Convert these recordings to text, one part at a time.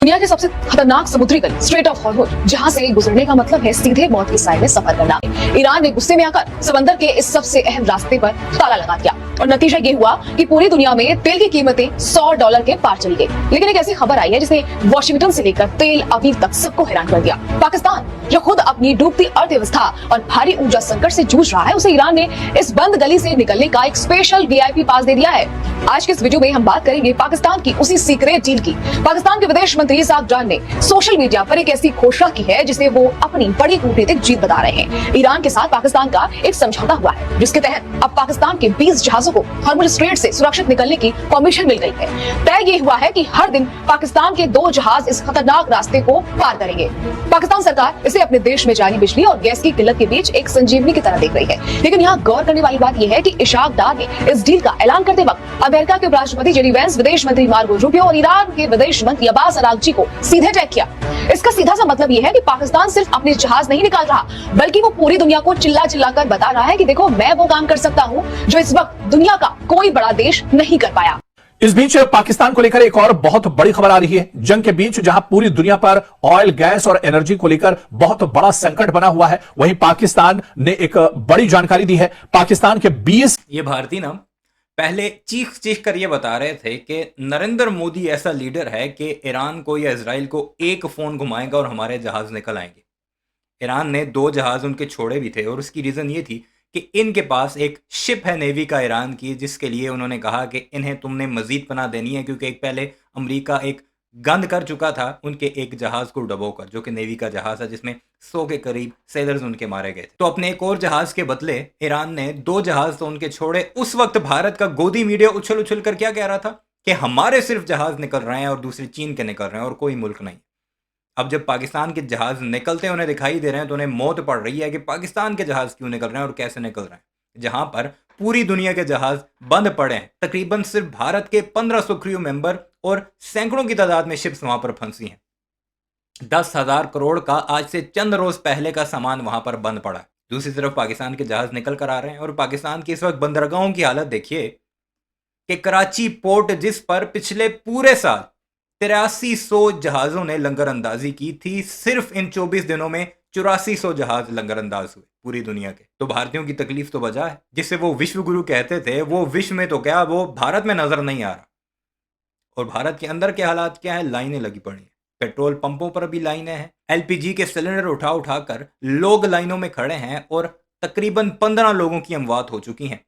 दुनिया के सबसे खतरनाक समुद्री गली स्ट्रेट ऑफ हॉर्मुज, जहां से गुजरने का मतलब है सीधे मौत की साए में सफर करना। ईरान ने गुस्से में आकर समंदर के इस सबसे अहम रास्ते पर ताला लगा दिया और नतीजा ये हुआ कि पूरी दुनिया में तेल की कीमतें $100 के पार चली गई। लेकिन एक ऐसी खबर आई है जिसने वॉशिंगटन से लेकर तेल अवीव तक सबको हैरान कर दिया। पाकिस्तान जो खुद अपनी डूबती अर्थव्यवस्था और भारी ऊर्जा संकट से जूझ रहा है, उसे ईरान ने इस बंद गली से निकलने का एक स्पेशल VIP पास दे दिया है। आज के इस वीडियो में हम बात करेंगे पाकिस्तान की उसी सीक्रेट डील की। पाकिस्तान के विदेश मंत्री इसाक डार ने सोशल मीडिया पर एक ऐसी घोषणा की है जिसे वो अपनी बड़ी कूटनीतिक जीत बता रहे हैं। ईरान के साथ पाकिस्तान का एक समझौता हुआ है जिसके तहत अब पाकिस्तान के 20 जहाजों को हॉर्मुज स्ट्रेट से सुरक्षित निकलने की परमिशन मिल गई है। तय ये हुआ है कि हर दिन पाकिस्तान के 2 जहाज इस खतरनाक रास्ते को पार करेंगे। पाकिस्तान सरकार इसे अपने देश में जारी बिजली और गैस की किल्लत के बीच एक संजीवनी की तरह देख रही है। लेकिन यहाँ गौर करने वाली बात यह है कि इसाक डार ने इस डील का ऐलान करते वक्त अमेरिका के उपराष्ट्रपति जेडी वेंस, विदेश मंत्री मार्को रूबियो और ईरान के विदेश मंत्री अब्बास अरागची को सीधे टैग किया। इसका सीधा सा मतलब यह है कि पाकिस्तान सिर्फ अपने जहाज नहीं निकाल रहा, बल्कि वो पूरी दुनिया को चिल्ला चिल्ला कर बता रहा है कि देखो, मैं वो काम कर सकता हूँ जो इस वक्त दुनिया का कोई बड़ा देश नहीं कर पाया। इस बीच पाकिस्तान को लेकर एक और बहुत बड़ी खबर आ रही है। जंग के बीच जहां पूरी दुनिया पर ऑयल, गैस और एनर्जी को लेकर बहुत बड़ा संकट बना हुआ है, वहीं पाकिस्तान ने एक बड़ी जानकारी दी है। पाकिस्तान के 20 ये भारतीय ना पहले चीख कर ये बता रहे थे कि नरेंद्र मोदी ऐसा लीडर है कि ईरान को या इजराइल को एक फोन घुमाएगा और हमारे जहाज निकल आएंगे। ईरान ने 2 जहाज उनके छोड़े भी थे और उसकी रीज़न ये थी कि इनके पास एक शिप है नेवी का ईरान की, जिसके लिए उन्होंने कहा कि इन्हें तुमने मजीद पनाह देनी है, क्योंकि एक पहले अमेरिका एक गंद कर चुका था उनके एक जहाज को डुबोकर, जो कि नेवी का जहाज है जिसमें 100 के करीब सेलर्स उनके मारे गए थे। तो अपने एक और जहाज के बदले ईरान ने 2 जहाज तो उनके छोड़े। उस वक्त भारत का गोदी मीडिया उछल उछल कर क्या कह रहा था कि हमारे सिर्फ जहाज निकल रहे हैं और दूसरे चीन के निकल रहे हैं और कोई मुल्क नहीं। अब जब पाकिस्तान के जहाज निकलते हैं, उन्हें दिखाई दे रहे हैं, तो उन्हें मौत पड़ रही है कि पाकिस्तान के जहाज क्यों निकल रहे हैं और कैसे निकल रहे हैं, जहां पर पूरी दुनिया के जहाज बंद पड़े हैं। तकरीबन सिर्फ भारत के 1500 क्रू मेंबर और सैकड़ों की तादाद में शिप्स वहां पर फंसी हैं। 10,000 करोड़ का आज से चंद रोज पहले का सामान वहां पर बंद पड़ा है। दूसरी तरफ पाकिस्तान के जहाज निकल कर आ रहे हैं और पाकिस्तान की इस वक्त बंदरगाहों की हालत देखिए कि कराची पोर्ट, जिस पर पिछले पूरे साल 8300 जहाजों ने लंगर अंदाजी की थी, सिर्फ इन 24 दिनों में 8400 जहाज लंगर अंदाज हुए पूरी दुनिया के। तो भारतीयों की तकलीफ तो बजा है, जिसे वो विश्व गुरु कहते थे, वो विश्व में तो क्या, वो भारत में नजर नहीं आ रहा। और भारत के अंदर के हालात क्या है? लाइनें लगी पड़ी हैं, पेट्रोल पंपों पर भी लाइनें हैं, LPG के सिलेंडर उठा उठा कर लोग लाइनों में खड़े हैं और तकरीबन 15 लोगों की अमवात हो चुकी हैं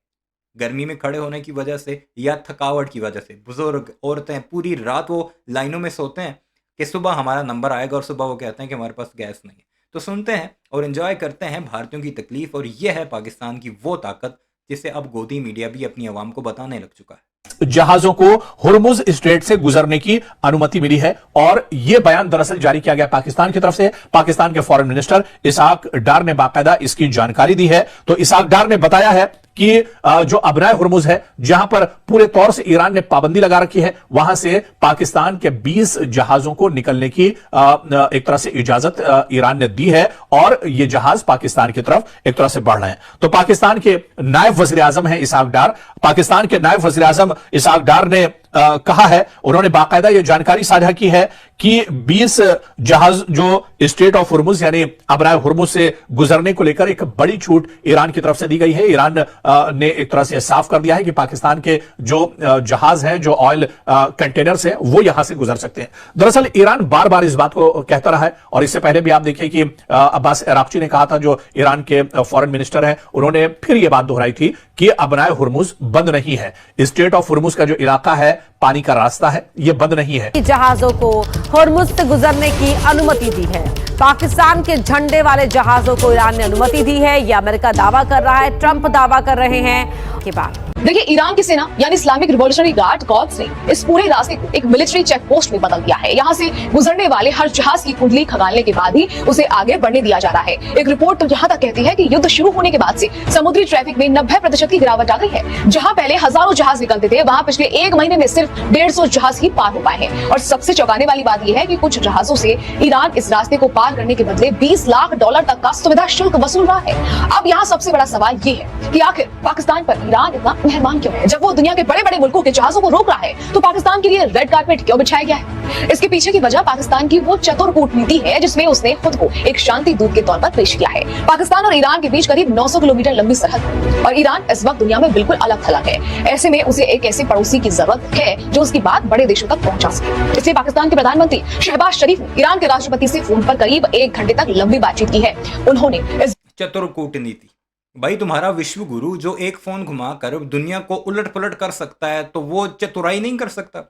गर्मी में खड़े होने की वजह से या थकावट की वजह से। बुजुर्ग, औरतें पूरी रात वो लाइनों में सोते हैं कि सुबह हमारा नंबर आएगा, और सुबह वो कहते हैं कि हमारे पास गैस नहीं है। तो सुनते हैं और एंजॉय करते हैं भारतीयों की तकलीफ, और यह है पाकिस्तान की वो ताकत जिसे अब गोदी मीडिया भी अपनी आवाम को बताने लग चुका है। जहाजों को हॉर्मुज स्ट्रेट से गुजरने की अनुमति मिली है, और यह बयान दरअसल जारी किया गया पाकिस्तान की तरफ से। पाकिस्तान के फॉरेन मिनिस्टर इसाक डार ने बाकायदा इसकी जानकारी दी है। तो इसाक डार ने बताया है कि जो अबनाए हॉर्मुज है, जहां पर पूरे तौर से ईरान ने पाबंदी लगा रखी है, वहां से पाकिस्तान के 20 जहाजों को निकलने की एक तरह से इजाजत ईरान ने दी है, और ये जहाज पाकिस्तान की तरफ एक तरह से बढ़ रहे हैं। तो पाकिस्तान के नायब वजीर आजम है इसाक डार। पाकिस्तान के नायब वजीर आजम इसाक डार ने कहा है, उन्होंने बाकायदा यह जानकारी साझा की है कि 20 जहाज जो स्ट्रेट ऑफ हॉर्मुज यानी अबनाए हॉर्मुज से गुजरने को लेकर एक बड़ी छूट ईरान की तरफ से दी गई है। ईरान ने एक तरह से साफ कर दिया है कि पाकिस्तान के जो जहाज हैं, जो ऑयल कंटेनर्स हैं, वो यहां से गुजर सकते हैं। दरअसल ईरान बार बार इस बात को कहता रहा है, और इससे पहले भी आप देखिए कि अब्बास अरागची ने कहा था, जो ईरान के फॉरेन मिनिस्टर हैं, उन्होंने फिर यह बात दोहराई थी कि अबनाए हॉर्मुज बंद नहीं है। स्ट्रेट ऑफ हॉर्मुज का जो इलाका है, पानी का रास्ता है, यह बंद नहीं है। जहाजों को हॉर्मुज से गुजरने की अनुमति दी है। पाकिस्तान के झंडे वाले जहाजों को ईरान ने अनुमति दी है, यह अमेरिका दावा कर रहा है, ट्रंप दावा कर रहे हैं के बाद। देखिए, ईरान की सेना यानी इस्लामिक रिवॉल्यूशनरी गार्ड कॉर्प्स ने इस पूरे रास्ते को एक मिलिट्री चेक पोस्ट में बदल दिया है। यहाँ से गुजरने वाले हर जहाज की कुंडली खंगालने के बाद ही उसे आगे बढ़ने दिया जा रहा है। एक रिपोर्ट तो यहाँ तक कहती है कि युद्ध शुरू होने के बाद से समुद्री ट्रैफिक में 90% की गिरावट आ गई है। जहाँ पहले हजारों जहाज निकलते थे, वहाँ पिछले 1 महीने में सिर्फ 150 जहाज ही पार हो पाए हैं। और सबसे चौंकाने वाली बात यह है कि कुछ जहाजों से ईरान इस रास्ते को पार करने के बदले $20 लाख तक का सुविधा शुल्क वसूल रहा है। अब यहाँ सबसे बड़ा सवाल ये है कि आखिर पाकिस्तान पर ईरान इतना मेहरबान क्यों है? जब वो दुनिया के बड़े बड़े मुल्कों के जहाजों को रोक रहा है तो पाकिस्तान के लिए रेड कारपेट क्यों बिछाया गया है? इसके पीछे की वजह पाकिस्तान की वो चतुर कूटनीति है जिसमें उसने खुद को एक शांति दूत के तौर पर पेश किया है। पाकिस्तान और ईरान के बीच करीब 900 किलोमीटर लंबी सरहद है और ईरान इस वक्त दुनिया में बिल्कुल अलग थलग है। ऐसे में उसे एक ऐसे पड़ोसी की जरूरत है जो उसकी बात बड़े देशों तक पहुंचा सके। इसलिए पाकिस्तान के प्रधानमंत्री शहबाज शरीफ ने ईरान के राष्ट्रपति से फोन पर करीब 1 घंटे तक लंबी बातचीत की है। उन्होंने इस चतुर कूटनीति, भाई तुम्हारा विश्व गुरु जो एक फोन घुमाकर दुनिया को उलट पुलट कर सकता है तो वो चतुराई नहीं कर सकता?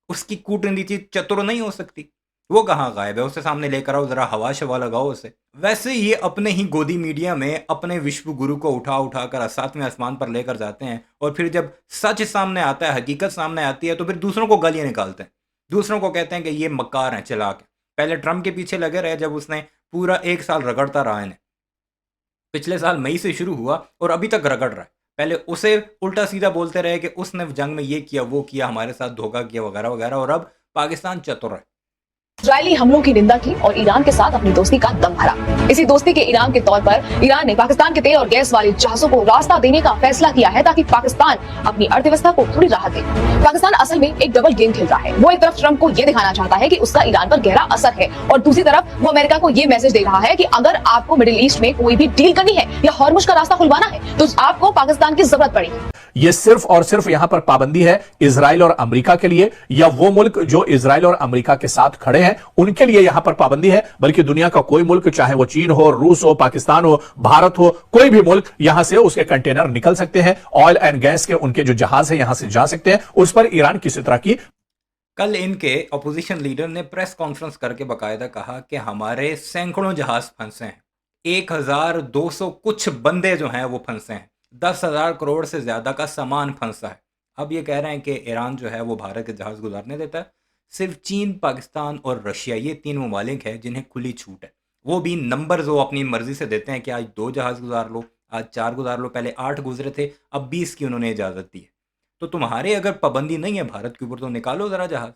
उसकी कूटनीति चतुर नहीं हो सकती? वो कहाँ गायब है? उसे सामने लेकर आओ, जरा हवा शवा लगाओ उसे। वैसे ये अपने ही गोदी मीडिया में अपने विश्व गुरु को उठा उठा कर 7वें आसमान पर लेकर जाते हैं और फिर जब सच सामने आता है, हकीकत सामने आती है तो फिर दूसरों को गालियां निकालते हैं, दूसरों को कहते हैं कि ये मक्कार हैं, चालाक हैं। पहले ट्रम्प के पीछे लगे रहे जब उसने पूरा 1 साल रगड़ता रहा इन्हें। पिछले साल मई से शुरू हुआ और अभी तक रगड़ रहा है। पहले उसे उल्टा सीधा बोलते रहे कि उसने जंग में ये किया, वो किया, हमारे साथ धोखा किया वगैरह वगैरह, और अब पाकिस्तान चतुर है। इजरायली हमलों की निंदा की और ईरान के साथ अपनी दोस्ती का दम भरा। इसी दोस्ती के इनाम के तौर पर ईरान ने पाकिस्तान के तेल और गैस वाले जहाजों को रास्ता देने का फैसला किया है ताकि पाकिस्तान अपनी अर्थव्यवस्था को थोड़ी राहत दे। पाकिस्तान असल में एक डबल गेम खेल रहा है। वो एक तरफ ट्रंप को ये दिखाना चाहता है कि उसका ईरान पर गहरा असर है और दूसरी तरफ वो अमेरिका को ये मैसेज दे रहा है कि अगर आपको मिडिल ईस्ट में कोई भी डील करनी है या हॉर्मुज का रास्ता खुलवाना है तो आपको पाकिस्तान की जरूरत पड़ेगी। यह सिर्फ और सिर्फ यहां पर पाबंदी है इजराइल और अमेरिका के लिए, या वो मुल्क जो इजराइल और अमेरिका के साथ खड़े हैं उनके लिए यहां पर पाबंदी है, बल्कि दुनिया का कोई मुल्क, चाहे वो चीन हो, रूस हो, पाकिस्तान हो, भारत हो, कोई भी मुल्क यहां से उसके कंटेनर निकल सकते हैं। ऑयल एंड गैस के उनके जो जहाज है यहां से जा सकते हैं। उस पर ईरान किसी तरह की कल इनके अपोजिशन लीडर ने प्रेस कॉन्फ्रेंस करके बाकायदा कहा कि हमारे सैकड़ों जहाज फंसे हैं, 1200 कुछ बंदे जो हैं वो फंसे हैं, 10,000 करोड़ से ज़्यादा का सामान फंसा है। अब ये कह रहे हैं कि ईरान जो है वो भारत के जहाज़ गुजारने देता है। सिर्फ चीन, पाकिस्तान और रशिया, ये 3 ममालिक हैं जिन्हें खुली छूट है। वो भी नंबर जो अपनी मर्ज़ी से देते हैं कि आज 2 जहाज़ गुजार लो, आज 4 गुजार लो। पहले 8 गुजरे थे, अब 20 की उन्होंने इजाज़त दी है। तो तुम्हारे अगर पाबंदी नहीं है भारत के ऊपर तो निकालो ज़रा जहाज़।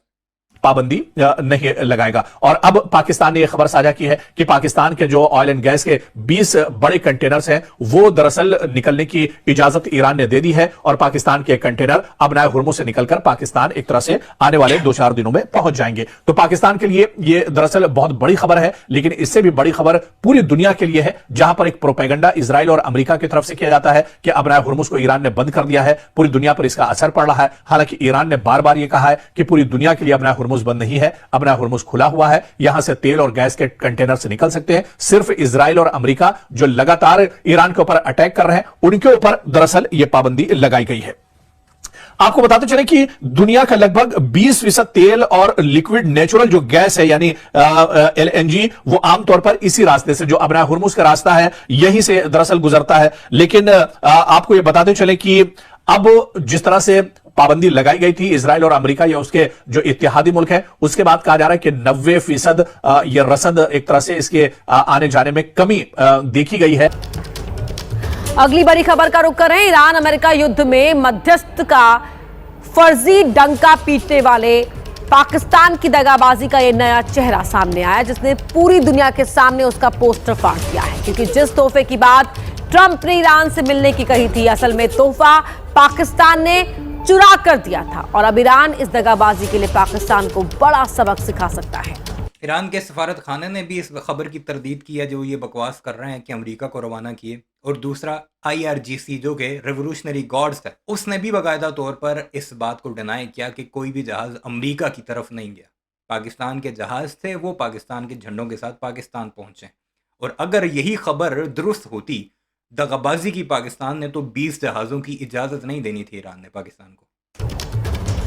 पाबंदी नहीं लगाएगा। और अब पाकिस्तान ने यह खबर साझा की है कि पाकिस्तान के जो ऑयल एंड गैस के 20 बड़े कंटेनर्स हैं वो दरअसल निकलने की इजाजत ईरान ने दे दी है और पाकिस्तान के कंटेनर अब नाय हुर्मुज से निकलकर पाकिस्तान एक तरह से आने वाले 2-4 दिनों में पहुंच जाएंगे। तो पाकिस्तान के लिए यह दरअसल बहुत बड़ी खबर है, लेकिन इससे भी बड़ी खबर पूरी दुनिया के लिए है, जहां पर एक प्रोपेगेंडा इजराइल और अमेरिका की तरफ से किया जाता है कि अब नाय हुर्मुज को ईरान ने बंद कर दिया है। पूरी दुनिया पर इसका असर पड़ रहा है। हालांकि ईरान ने बार बार यह कहा है कि पूरी दुनिया के लिए अब नाय हुर्मुज बंद नहीं है, अब नाय हुर्मुज खुला हुआ है। यहां से तेल और गैस के कंटेनर से निकल सकते हैं। सिर्फ इजराइल और अमेरिका जो लगातार ईरान के ऊपर अटैक कर रहे हैं उनके ऊपर दरअसल यह पाबंदी लगाई गई है। आपको बताते चले कि दुनिया का लगभग 20% तेल और लिक्विड नेचुरल जो गैस है यानी LNG वो आमतौर पर इसी रास्ते से, जो अब नाय हुर्मुज का रास्ता है, यहीं से दरअसल गुजरता है। लेकिन आपको यह बताते चले कि अब जिस तरह से पाबंदी लगाई गई थी इजराइल और अमेरिका या उसके जो इत्तेहादी मुल्क है, उसके बाद कहा जा रहा है कि 90% यह रसद एक तरह से इसके आने जाने में कमी देखी गई है। अगली बड़ी खबर का रुख करें। ईरान अमेरिका युद्ध में मध्यस्थ का फर्जी डंका पीटने वाले पाकिस्तान की दगाबाजी का यह नया चेहरा सामने आया, जिसने पूरी दुनिया के सामने उसका पोस्टर फाड़ दिया है। क्योंकि जिस तोहफे की बात ट्रंप ने ईरान से मिलने की कही थी, असल में तोहफा पाकिस्तान ने चुरा कर दिया था और अब ईरान इस दगाबाजी के लिए पाकिस्तान को बड़ा सबक सिखा सकता है। ईरान के सफारत खाने ने भी इस खबर की तरदीद की है जो ये बकवास कर रहे हैं कि अमेरिका को रवाना किए। और दूसरा IRGC जो कि रेवोल्यूशनरी गार्ड्स है, उसने भी बाकायदा तौर पर इस बात को डिनाई किया कि कोई भी जहाज़ अमेरिका की तरफ नहीं गया। पाकिस्तान के जहाज़ थे, वो पाकिस्तान के झंडों के साथ पाकिस्तान पहुंचे। और अगर यही खबर दुरुस्त होती, दगाबाजी की पाकिस्तान ने, तो 20 जहाज़ों की इजाज़त नहीं देनी थी ईरान ने पाकिस्तान को।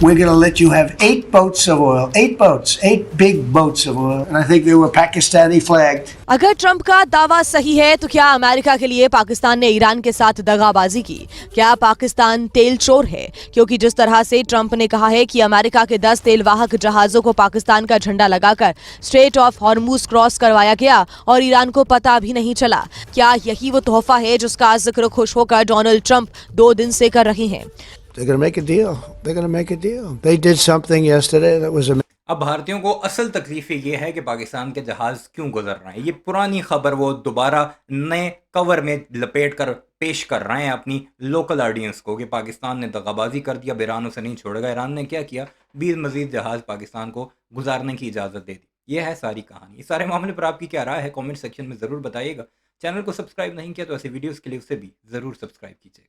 We're going to let you have 8 boats of oil, 8 boats, 8 big boats of oil, and I think they were Pakistani flagged. अगर ट्रंप का दावा सही है तो क्या अमेरिका के लिए पाकिस्तान ने ईरान के साथ दगाबाजी की? क्या पाकिस्तान तेल चोर है? क्योंकि जिस तरह से ट्रंप ने कहा है कि अमेरिका के 10 तेल वाहक जहाजों को पाकिस्तान का झंडा लगाकर स्ट्रेट ऑफ हॉर्मुज क्रॉस करवाया गया और ईरान को पता भी नहीं चला, क्या यही वो तोहफा है जिसका जिक्र खुश होकर डोनाल्ड ट्रंप 2 दिन से कर रहे हैं? They're going to make a deal. They're going to make a deal. They did something yesterday that was amazing. अब भारतीयों को असल तकलीफ ये है कि पाकिस्तान के जहाज़ क्यों गुजर रहे हैं। ये पुरानी खबर वो दोबारा नए कवर में लपेट कर पेश कर रहे हैं अपनी लोकल ऑडियंस को कि पाकिस्तान ने दगाबाजी कर दिया, अब ईरान उसे नहीं छोड़ेगा। ईरान ने क्या किया, 20 मजीद जहाज़ पाकिस्तान को गुजारने की इजाज़त दे दी। यह है सारी कहानी। इस सारे मामले पर आपकी क्या राय है, कमेंट सेक्शन में ज़रूर बताइएगा। चैनल को सब्सक्राइब नहीं किया तो ऐसे वीडियोज़ के लिए उसे भी ज़रूर सब्सक्राइब कीजिए।